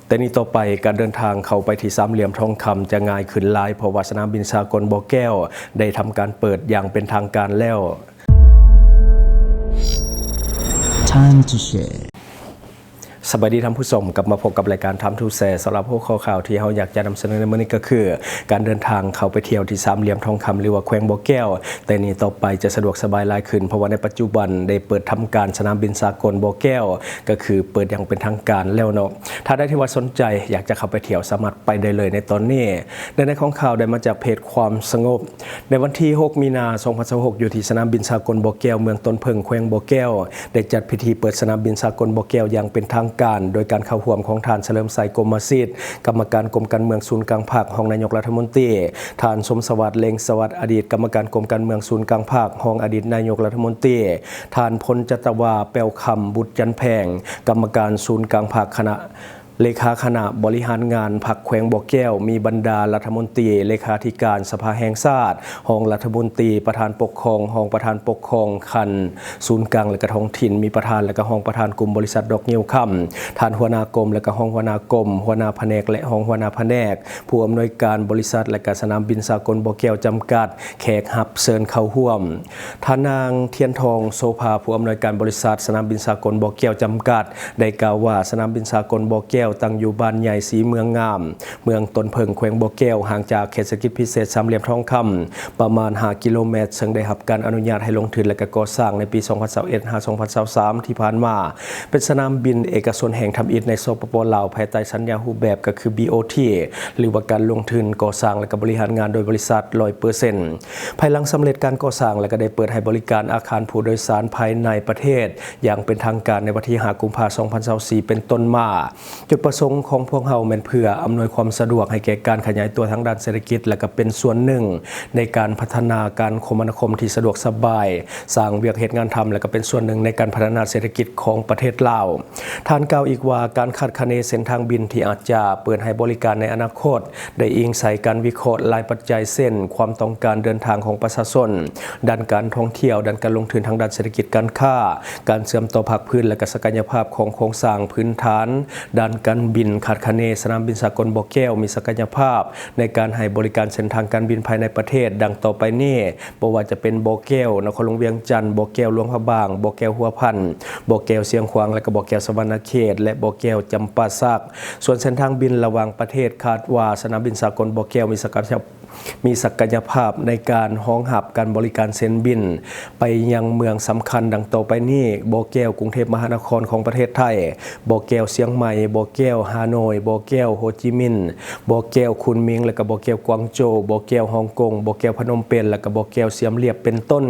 แต่นี้ต่อไปการเดินทางเข้าไปที่สามเหลี่ยมทองคำจะง่ายขึ้นหลายเพราะว่าสนามบินสากลบ่อแก้วได้ทำการเปิดอย่างเป็นทางการแล้ว Time to shareสวัสดีท่านผู้ชมกลับมาพบกับรายการทำทูแซสำหรับพวกข่าวที่เราอยากจะนำเสนอในมื้อนี้ก็คือการเดินทางเข้าไปเที่ยวที่สามเหลี่ยมทองคำหรือว่าแขวงบ่อแก้วแต่นี้ต่อไปจะสะดวกสบายหลายขึ้นเพราะว่าในปัจจุบันได้เปิดทำการสนามบินสากลบ่อแก้วก็คือเปิดอย่างเป็นทางการแล้วเนาะถ้าได้ที่ว่าสนใจอยากจะเข้าไปเที่ยวสามารถไปได้เลยในตอนนี้ในของข่าวได้มาจากเพจความสงบในวันที่6มีนาคม2026อยู่ที่สนามบินสากลบ่อแก้วเมืองต้นเพิงแขวงบ่อแก้วได้จัดพิธีเปิดสนามบินสากลบ่อแก้วอย่างเป็นทางการโดยการเข้าร่วมของท่านเฉลิมไสกรมสิทธิ์กรรมการกรมการเมืองศูนย์กลางภาครองนายกรัฐมนตรีท่านสมสวัสดิ์เล็งสวัสดิ์อดีตกรรมการกรมการเมืองศูนย์กลางภาครองอดีตนายกรัฐมนตรีท่านพลจัตวาแปลวคำบุตรจันแพงกรรมการศูนย์กลางภาคคณะเลขาคณะบริหารงานพรรคแขวงบ่อแก้วมีบรรดารัฐมนตรีเลขาธิการสภาแห่งชาติรองรัฐมนตรีประธานปกครองรองประธานปกครองคันศูนย์กลางและก็ท้องถิ่นมีประธานและก็รองประธานกลุ่มบริษัทดอกเงี้ยวค่ำท่านหัวหน้ากรมและก็รองหัวหน้ากรมหัวหน้าแผนกและรองหัวหน้าแผนกผู้อำนวยการบริษัทและก็สนามบินสากลบ่อแก้วจำกัดแขกหับเชิญเข้าร่วมท่านางเทียนทองโซภาผู้อำนวยการบริษัทสนามบินสากลบ่อแก้วจำกัดได้กล่าวว่าสนามบินสากลบ่อแก้วตั้งอยู่บ้านใหญ่สีเมืองงามเมืองต้นเพิงแขวงบ่อแก้วห่างจากเขตเศรษฐกิจพิเศษสามเหลี่ยมทองคำประมาณ5กิโลเมตรซึ่งได้รับการอนุญาตให้ลงทุนและก่อสร้างในปี 2021-2023 ที่ผ่านมาเป็นสนามบินเอกชนแห่งทำอิฐในสปป.ลาวภายใต้สัญญารูปแบบก็คือ BOT หรือว่าการลงทุนก่อสร้างและบริหารงานโดยบริษัท 100% ภายหลังสำเร็จการก่อสร้างและก็ได้เปิดให้บริการอาคารผู้โดยสารภายในประเทศอย่างเป็นทางการในวันที่5กุมภาพันธ์ 2024 เป็นต้นมาจุดประสงค์ของพวกเราเป็นเพื่ออำนวยความสะดวกให้แก่การขยายตัวทางด้านเศรษฐกิจและก็เป็นส่วนหนึ่งในการพัฒนาการคมนาคมที่สะดวกสบายสร้างเวียกเหตุงานทำและก็เป็นส่วนหนึ่งในการพัฒนาเศรษฐกิจของประเทศลาวท่านกล่าวอีกว่าการคาดคะเนเส้นทางบินที่อาจจะเปิดให้บริการในอนาคตได้อิงใส่การวิเคราะห์รายปัจจัยเส้นความต้องการเดินทางของประชาชนด้านการท่องเที่ยวด้านการลงทุนทางด้านเศรษฐกิจการค้าการเชื่อมต่อภาคพื้นและก็ศักยภาพของโครงสร้างพื้นฐานด้านการบินคาดคะเนสนามบินสากลบ่อแก้วมีศักยภาพในการให้บริการเส้นทางการบินภายในประเทศดังต่อไปนี้บ่ว่าจะเป็นบ่อแก้วนครหลวงเวียงจันทร์บ่อแก้วหลวงพระบางบ่อแก้วหัวพันบ่อแก้วเสียงขวางและก็บ่อแก้วสวรรณเขตและบ่อแก้วจำปาสักส่วนเส้นทางบินระหว่างประเทศคาดว่าสนามบินสากลบ่อแก้วมีศักยภาพในการรองรับการบริการเส้นบินไปยังเมืองสำคัญดังต่อไปนี้บ่อแก้วกรุงเทพมหานครของประเทศไทยบ่อแก้วเชียงใหม่บ่อแก้วฮานอยบ่อแก้วโฮจิมินห์บ่อแก้วคุนมิงและก็บ่อแก้วกวางโจวบ่อแก้วฮ่องกงบ่อแก้วพนมเปญและก็บ่อแก้วเสียมเรียบเป็นต้น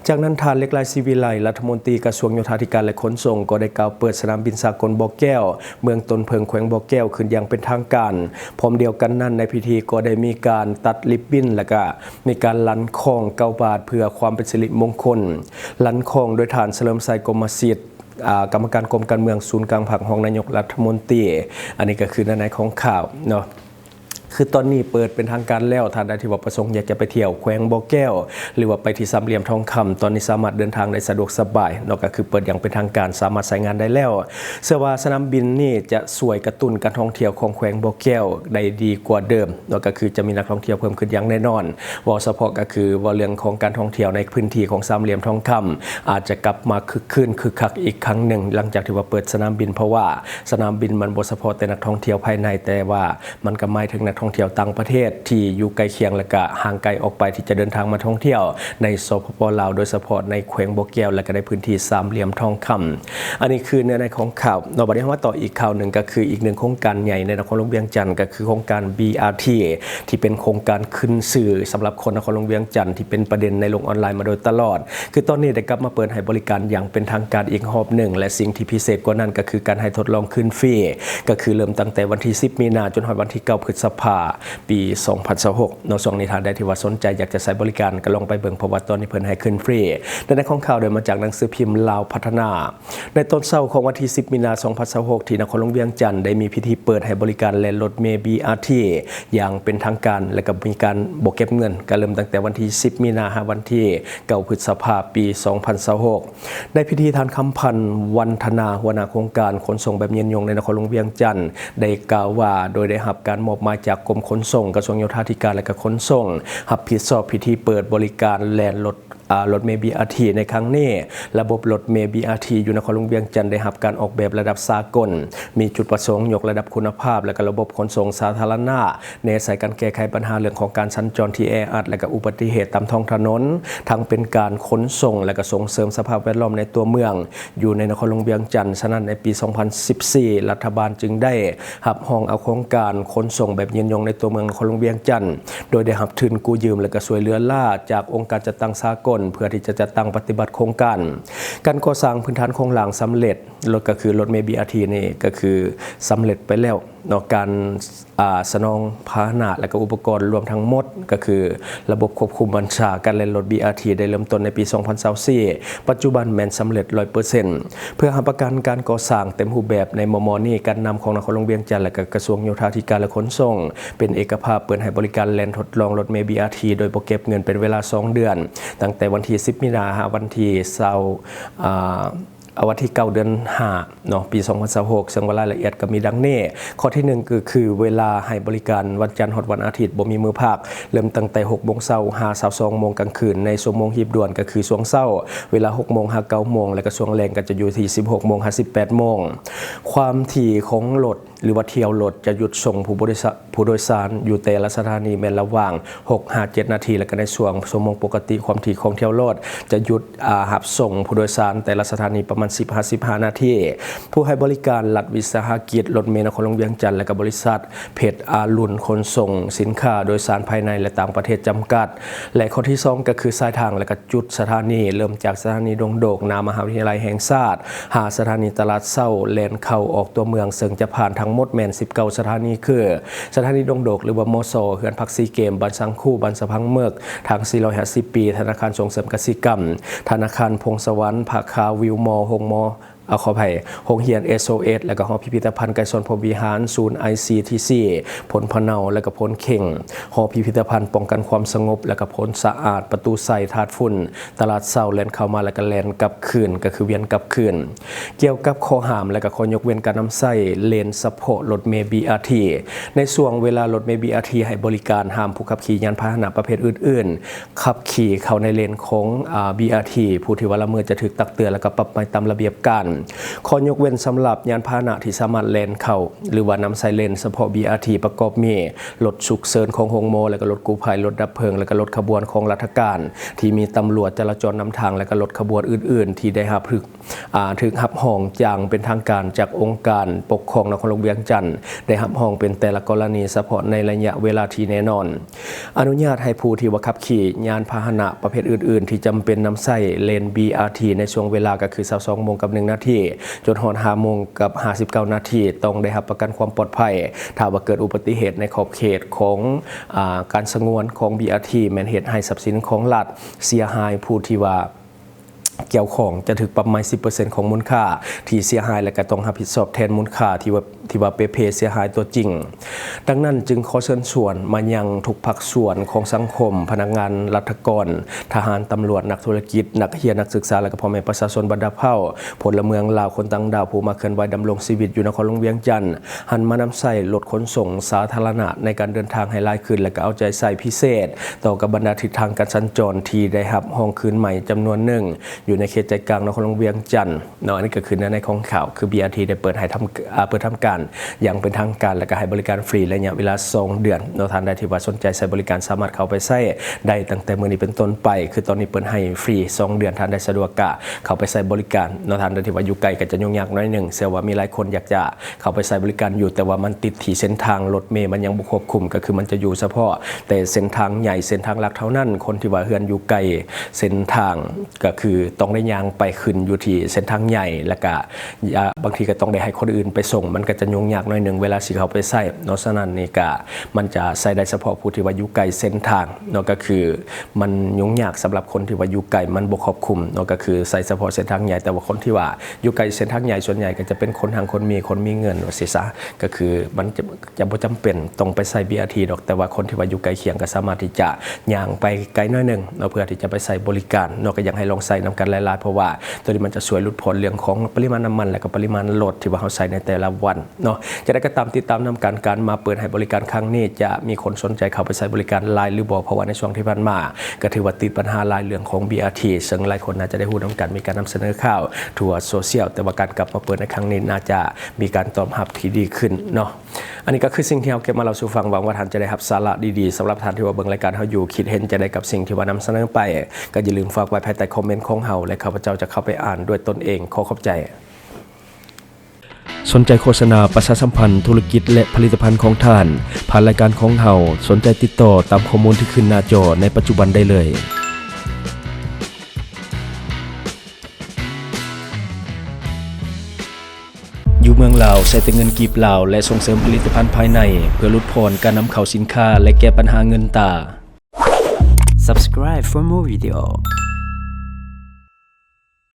จากนั้นท่านเล็กลายศิวิไลรัฐมนตรีกระทรวงโยธาธิการและขนส่งก็ได้กล่าวเปิดสนามบินสากลบ่อแก้วเมืองต้นเพิงแขวงบ่อแก้วขึ้นอย่างเป็นทางการพร้อมเดียวกันนั้นในพิธีก็ได้มีการตัดริบบิ้นและก็มีการลั่นของ9 บาทเพื่อความเป็นสิริมงคลลั่นของโดยท่านเฉลิมไสกรมสิทธิ์กรรมการกรมการเมืองศูนย์กลางภาครองนายกรัฐมนตรีอันนี้ก็คือในของข่าวเนาะคือตอนนี้เปิดเป็นทางการแล้วท่านใดที่ว่าประสงค์อยากจะไปเที่ยวแขวงบ่อแก้วหรือว่าไปที่สามเหลี่ยมทองคำตอนนี้สามารถเดินทางได้สะดวกสบายนอกจากคือเปิดอย่างเป็นทางการสามารถใช้งานได้แล้วเชื่อว่าสนามบินนี่จะช่วยกระตุ้นการท่องเที่ยวของแขวงบ่อแก้วได้ดีกว่าเดิมนอกจากคือจะมีนักท่องเที่ยวเพิ่มขึ้นอย่างแน่นอนว่าเฉพาะก็คือว่าเรื่องของการท่องเที่ยวในพื้นที่ของสามเหลี่ยมทองคำอาจจะกลับมาคึกคักอีกครั้งหนึ่งหลังจากที่ว่าเปิดสนามบินเพราะว่าสนามบินมันบ่เฉพาะแต่นักท่องเที่ยวภายในแต่ว่ามันก็หมายถึงนักท่องเที่ยวต่างประเทศที่อยู่ใกล้เคียงและก็ห่างไกลออกไปที่จะเดินทางมาท่องเที่ยวในสปป.ลาวโดยเฉพาะในแขวงบ่อแก้วและก็ในพื้นที่สามเหลี่ยมทองคำอันนี้คือเนื้อในของข่าวนอกจากนี้ว่าต่ออีกข่าวหนึ่งก็คืออีกหนึ่งโครงการใหญ่ในนครหลวงเวียงจันทร์ก็คือโครงการ BRT ที่เป็นโครงการขึ้นสื่อสำหรับคนนครหลวงเวียงจันทร์ที่เป็นประเด็นในโลกออนไลน์มาโดยตลอดคือตอนนี้ได้กลับมาเปิดให้บริการอย่างเป็นทางการอีกรอบหนึ่งและสิ่งที่พิเศษกว่านั้นก็คือการให้ทดลองขึ้นฟรีก็คือเริ่มตั้งแต่วันที่10 มีนาคมจนถึงวันที่9 พฤษภา าปี 2026ในช่วงนี้ท่านใดที่ว่าสนใจอยากจะใช้บริการก็ลองไปเบิ่งเพราะว่าตอนนี้เพิ่นให้ขึ้นฟรีในของข่าวโดยมาจากหนังสือพิมพ์ลาวพัฒนาในต้นเช้าของวันที่ 10 มีนาคม 2026ที่นครหลวงเวียงจันทน์ได้มีพิธีเปิดให้บริการแล่นรถเมล์ BRT อย่างเป็นทางการและก็มีการบ่เก็บเงินก็เริ่มตั้งแต่วันที่ 10 มีนาคมวันที่ 9 พฤษภาคม ปี 2026ในพิธีทานคำพันธ์วันธนาหัวหน้าโครงการขนส่งแบบเย็นยงในนครหลวงเวียงจันทน์ได้กล่าวว่าโดยได้รับการมอบหมายจากกรมขนส่งกระทรวงโยธาธิการและก็ขนส่งรับผิดชอบพิธีเปิดบริการแล่นรถเมล์ BRT ในครั้งนี้ระบบรถเมล์ BRT อยู่นครหลวงเวียงจันทน์ได้รับการออกแบบระดับสากลมีจุดประสงค์ยกระดับคุณภาพและก็ระบบขนส่งสาธารณะในสายการแก้ไขปัญหาเรื่องของการสัญจรที่แออัดและก็อุบัติเหตุตามท้องถนนทั้งเป็นการขนส่งและก็ส่งเสริมสภาพแวดล้อมในตัวเมืองอยู่ในนครหลวงเวียงจันทน์ฉะนั้นในปี 2014 รัฐบาลจึงได้รับรองเอาโครงการขนส่งแบบเย็นยงในตัวเมืองนครหลวงเวียงจันทน์โดยได้รับทุนกู้ยืมและก็ช่วยเหลือล่าจากองค์การจัดตั้งสากลเพื่อที่จะจัดตั้งปฏิบัติโครงการก่อสร้างพื้นฐานโครงหลังสำเร็จรถเมล์ BRT นี่ก็คือสำเร็จไปแล้วการสนองพาหนะและก็อุปกรณ์รวมทั้งหมดก็คือระบบควบคุมบัญชาการเล่นรถ BRT ได้เริ่มต้นในปี 2024ปัจจุบันแม่นสำเร็จ 100% เพื่อรับประกันการก่อสร้างเต็มรูปแบบในมม.นี้การนำของนครหลวงเวียงจันทน์และก็กระทรวงโยธาธิการและขนส่งเป็นเอกภาพเปิดให้บริการแล่นทดลองรถเมล์ BRT โดยบ่เก็บเงินเป็นเวลา 2 เดือนตั้งแต่วันที่ 10 มีนาคมวันที่วันที่ 9 เดือน 5 ปี 2026ซึ่งรายละเอียดก็มีดังนี้ข้อที่ 1คือเวลาให้บริการวันจันทร์ฮอดวันอาทิตย์บ่มีมื้อพักเริ่มตั้งแต่ 6:00 นเช้าหา 22:00 นกลางคืนในชั่วโมงหีบด่วนก็คือช่วงเช้าเวลา 6:00 นหา 9:00 นแล้วก็ช่วงแลงก็จะอยู่ที่ 16:00 นหา 18:00 นความถี่ของรถหรือว่าเที่ยวรถจะหยุดส่งผู้โดยสารอยู่แต่ละสถานีแม้นระหว่าง 6-7 นาทีแล้วก็ในช่วงชั่วโมงปกติความถี่ของเที่ยวรถจะหยุดรับส่งผู้โดยสารแต่ละสถานีประมาณ 15 นาทีผู้ให้บริการรัฐวิสาหกิจรถเมล์นครหลวงเวียงจันทน์และก็บริษัทเพชรอารุณขนส่งสินค้าโดยสารภายในและต่างประเทศจำกัดและข้อที่ 2ก็คือสายทางและก็จุดสถานีเริ่มจากสถานีดงโดกหน้ามหาวิทยาลัยแห่งชาติหาสถานีตลาดเช้าแล่นเข้าออกตัวเมืองซึ่งจะผ่านทั้งหมดแม่น19 สถานีคือสถานีดงโดกหรือว่ามสเฮือนพักซีเกมบ้านสังคู่บ้านสะพังเมือกทาง450 ปีธนาคารส่งเสริมกสิกรรมธนาคารพงศวรรค์ภาคาวิวมอหงมอขออภัยโรงเรียน SOS และก็หอพิพิธภัณฑ์ไกรสนพรหมวิหารศูนย์ ICTC พลพะเนาและก็พลเข่งหอพิพิธภัณฑ์ป้องกันความสงบและก็พลสะอาดประตูใส่ถาดฝุ่นตลาดเช้าแล่นเข้ามาและก็แล่นกลับคืนก็คือเวียนกลับคืนเกี่ยวกับข้อห้ามและก็ข้อยกเว้นการนำใช้เลนเฉพาะรถเมล์ BRT ในช่วงเวลารถเมล์ BRT ให้บริการห้ามผู้ขับขี่ยานพาหนะประเภทอื่นๆขับขี่เข้าในเลนของBRT ผู้ที่ว่าละเมิดจะถูกตักเตือนและก็ปรับไปตามระเบียบการข้อยกเว้นสำหรับยานพาหนะที่สามารถแล่นเข้าหรือว่านำใช้เลนเฉพาะ BRT ประกอบมีรถฉุกเฉินของโรงโมและก็รถกู้ภัยรถดับเพลิงและก็รถขบวนของราชการที่มีตำรวจจราจรนำทางและก็รถขบวนอื่นๆที่ได้รับถึกรับรองอย่างเป็นทางการจากองค์การปกครองนครหลวงเวียงจันทน์ได้รับรองเป็นแต่ละกรณีเฉพาะในระยะเวลาที่แน่นอนอนุญาตให้ผู้ที่ว่าขับขี่ยานพาหนะประเภทอื่นๆที่จำเป็นนำใช้เลน BRT ในช่วงเวลาก็คือ 22:01 นาทีจนฮอด 5:59 นาทีต้องได้รับประกันความปลอดภัยถ้าว่าเกิดอุบัติเหตุในขอบเขตของการสงวนของ BRT แม้นเหตุให้ทรัพย์สินของรัฐเสียหายผู้ที่ว่าเกี่ยวของจะถึงปรับไม่ 10% ของมูลค่าที่เสียหายและก็ต้องรับผิดชอบแทนมูลค่าที่ว่าเปเสียหายตัวจริงดังนั้นจึงขอเชิญชวนมายังทุกภาคส่วนของสังคมพนักงานรัฐกรทหารตำรวจนักธุรกิจนักเรียนนักศึกษาและก็พ่อแม่ประชาชนบรรดาเผ่าพลเมืองลาวคนต่างดาวผู้มาเคลื่อนไหวดำรงชีวิตอยู่นครหลวงเวียงจันทน์หันมานำใช้รถขนส่งสาธารณะในการเดินทางให้หลายขึ้นและก็เอาใจใส่พิเศษต่อกับบรรดาทิศทางการสัญจรที่ได้รับห้องคืนใหม่จำนวนหนึ่งอยู่ในเขตใจกลางนครหลวงเวียงจันทน์อันนี้ก็คือในของข่าวคือ BRT ได้เปิดทำการอย่างเป็นทางการและก็ให้บริการฟรีระยะเวลา 2 เดือนท่านใดที่ว่าสนใจใช้บริการสามารถเข้าไปใช้ได้ตั้งแต่มื้อนี้เป็นต้นไปคือตอนนี้เปิดให้ฟรี2 เดือนท่านใดสะดวกก็เข้าไปใช้บริการท่านใดที่ว่าอยู่ไกลก็จะยุ่งยากน้อยหนึ่งเชื่อว่ามีหลายคนอยากจะเข้าไปใช้บริการอยู่แต่ว่ามันติดที่เส้นทางรถเมล์มันยังบ่ควบคุมก็คือมันจะอยู่เฉพาะแต่เส้นทางใหญ่เส้นทางหลักเท่านั้นคนที่ว่าเฮือนอยู่ไกลเส้นทางก็คือ ต้องได้ย่างไปขึ้นอยู่ที่เส้นทางใหญ่แล้วก็บางทีก็ต้องได้ให้คนอื่นไปส่งมันก็จะยุ่งยากหน่อยหนึงเวลาสิเขาไปใส่เนาะฉะนั้นนี่ก็มันจะใส่ได้เฉพาะผู้ที่ว่าอยู่ไกลเส้นทางเนาะก็คือมันยุ่งยากสำหรับคนที่ว่าอยู่ไกลมันบ่ครอบคลุมเนาะก็คือใส่เฉพาะเส้นทางใหญ่แต่ว่าคนที่ว่าอยู่ไกลเส้นทางใหญ่ส่วนใหญ่ก็จะเป็นคนทางคนมีเงินว่าสิซะก็คือมันจะบ่จำเป็นต้องไปใส่ BRT ดอกแต่ว่าคนที่ว่าอยู่ไกลเคียงก็สามารถที่จะย่างไปไกลน้อยหนึงเนาะเพื่อที่จะไปใส่บริการเนาะก็อยากให้ลองใส่นำกันหลายๆเพราะว่าตัวนี้มันจะช่วยลดผลเรื่องของปริมาณน้ำมันและก็ปริมาณรถที่ว่าเราใส่ในแต่ละวันเนาะจะได้ก็ตามติดตามนำการมาเปิดให้บริการครั้งนี้จะมีคนสนใจเข้าไปใช้บริการหลายหรือบ่เพราะว่าในช่วงที่ผ่านมาก็ถือว่าติดปัญหาหลายเรื่องของ BRT ซึ่งหลายคนน่าจะได้รู้นำกันมีการนำเสนอข่าวทั่วโซเชียลแต่ว่าการกลับมาเปิดในครั้งนี้น่าจะมีการตอบรับที่ดีขึ้นเนาะอันนี้ก็คือสิ่งที่เราเก็บมาเราสู่ฟังหวังว่าท่านจะได้รับสาระดีๆสำหรับท่านที่ว่าเบิ่งรายการเฮาอยู่คิดเห็นจะได้กับสิ่งที่ว่านำเสนอไปก็อย่าลืมฝากไว้ภายใต้คอมเมนต์ของเฮาและข้าพเจ้าจะเข้าไปอ่านด้วยตนเองขอขอบใจสนใจโฆษณาประชาสัมพันธ์ธุรกิจและผลิตภัณฑ์ของท่านผ่านรายการของเฮาสนใจติดต่อตามข้อมูลที่ขึ้นหน้าจอในปัจจุบันได้เลยอยู่เมืองลาวใช้แต่เงินกีบลาวและส่งเสริมผลิตภัณฑ์ภายในเพื่อลดพรการนำเข้าสินค้าและแก้ปัญหาเงินตา Subscribe for more video.